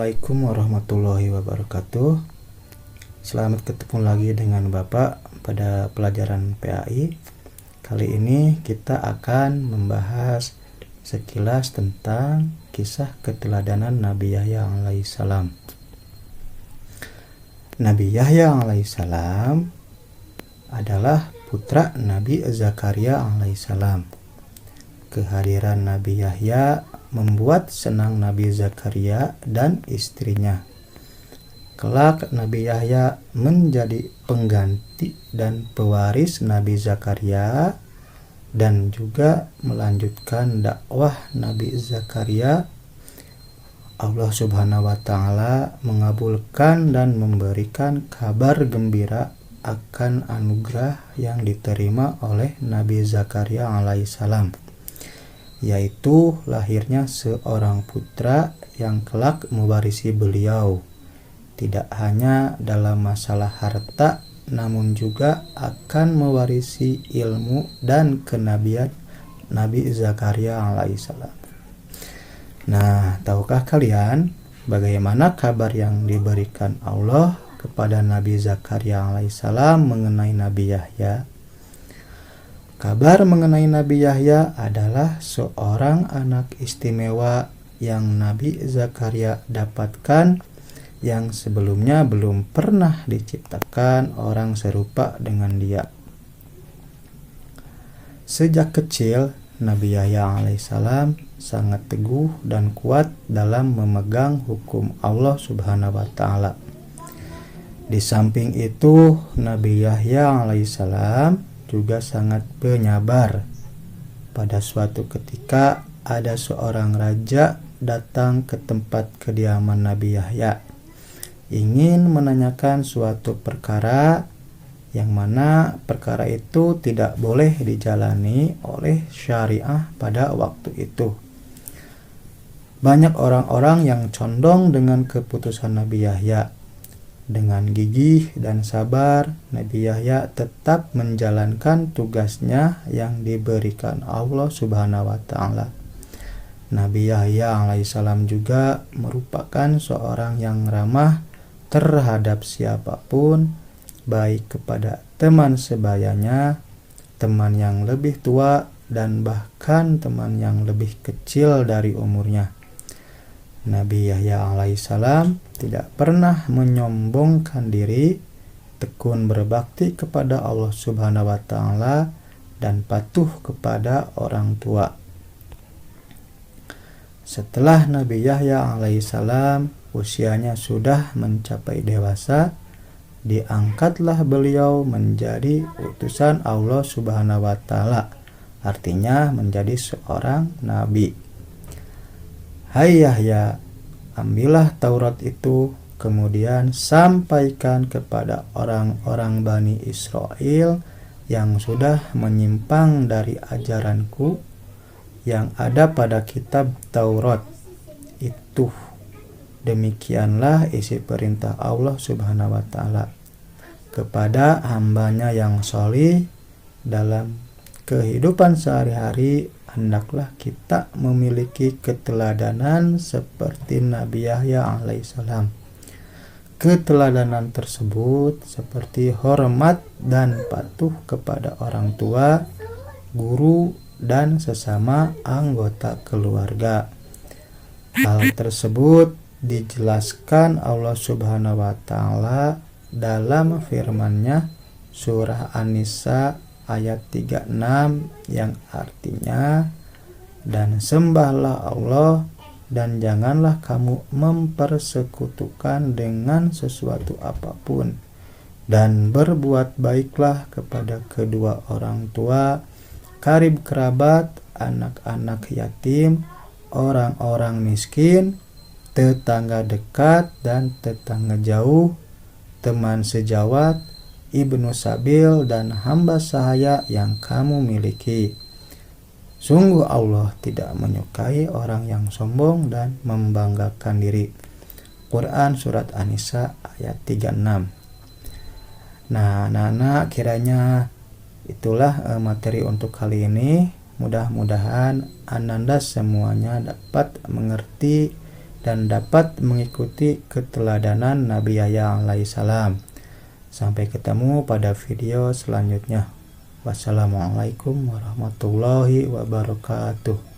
Assalamualaikum warahmatullahi wabarakatuh. Selamat ketemu lagi dengan Bapak pada pelajaran PAI. Kali ini kita akan membahas sekilas tentang kisah keteladanan Nabi Yahya alaihissalam. Nabi Yahya alaihissalam adalah putra Nabi Zakaria alaihissalam. Kehadiran Nabi Yahya membuat senang Nabi Zakaria dan istrinya. Kelak Nabi Yahya menjadi pengganti dan pewaris Nabi Zakaria dan juga melanjutkan dakwah Nabi Zakaria. Allah Subhanahu wa taala mengabulkan dan memberikan kabar gembira akan anugerah yang diterima oleh Nabi Zakaria alaihissalam, yaitu lahirnya seorang putra yang kelak mewarisi beliau, tidak hanya dalam masalah harta, namun juga akan mewarisi ilmu dan kenabian Nabi Zakaria alaihissalam. Nah, tahukah kalian bagaimana kabar yang diberikan Allah kepada Nabi Zakaria alaihissalam mengenai Nabi Yahya? Kabar mengenai Nabi Yahya adalah seorang anak istimewa yang Nabi Zakaria dapatkan, yang sebelumnya belum pernah diciptakan orang serupa dengan dia. Sejak kecil, Nabi Yahya alaihissalam sangat teguh dan kuat dalam memegang hukum Allah Subhanahu wa taala. Di samping itu, Nabi Yahya alaihissalam juga sangat penyabar. Pada suatu ketika ada seorang raja datang ke tempat kediaman Nabi Yahya, ingin menanyakan suatu perkara yang mana perkara itu tidak boleh dijalani oleh syariah pada waktu itu. Banyak orang-orang yang condong dengan keputusan Nabi Yahya. Dengan gigih dan sabar, Nabi Yahya tetap menjalankan tugasnya yang diberikan Allah Subhanahu wa taala. Nabi Yahya alaihissalam juga merupakan seorang yang ramah terhadap siapapun, baik kepada teman sebayanya, teman yang lebih tua, dan bahkan teman yang lebih kecil dari umurnya. Nabi Yahya alaihissalam tidak pernah menyombongkan diri, tekun berbakti kepada Allah Subhanahu wa taala, dan patuh kepada orang tua. Setelah Nabi Yahya alaihissalam usianya sudah mencapai dewasa, diangkatlah beliau menjadi utusan Allah Subhanahu wa taala, artinya menjadi seorang nabi. Hai Yahya, ambillah Taurat itu, kemudian sampaikan kepada orang-orang Bani Israel yang sudah menyimpang dari ajaranku yang ada pada kitab Taurat itu. Demikianlah isi perintah Allah Subhanahu wa taala kepada hambanya yang sholih. Dalam kehidupan sehari-hari, hendaklah kita memiliki keteladanan seperti Nabi Yahya alaihissalam. Keteladanan tersebut seperti hormat dan patuh kepada orang tua, guru, dan sesama anggota keluarga. Hal tersebut dijelaskan Allah Subhanahu wa taala dalam firman-Nya surah An-Nisa ayat 36 yang artinya, dan sembahlah Allah dan janganlah kamu mempersekutukan dengan sesuatu apapun, dan berbuat baiklah kepada kedua orang tua, karib kerabat, anak-anak yatim, orang-orang miskin, tetangga dekat dan tetangga jauh, teman sejawat, ibnu sabil, dan hamba sahaya yang kamu miliki. Sungguh Allah tidak menyukai orang yang sombong dan membanggakan diri. Quran Surat An-Nisa ayat 36. Nah, anak-anak, kiranya itulah materi untuk kali ini. Mudah-mudahan Ananda semuanya dapat mengerti dan dapat mengikuti keteladanan Nabi Yahya alaihissalam. Sampai ketemu pada video selanjutnya. Wassalamualaikum warahmatullahi wabarakatuh.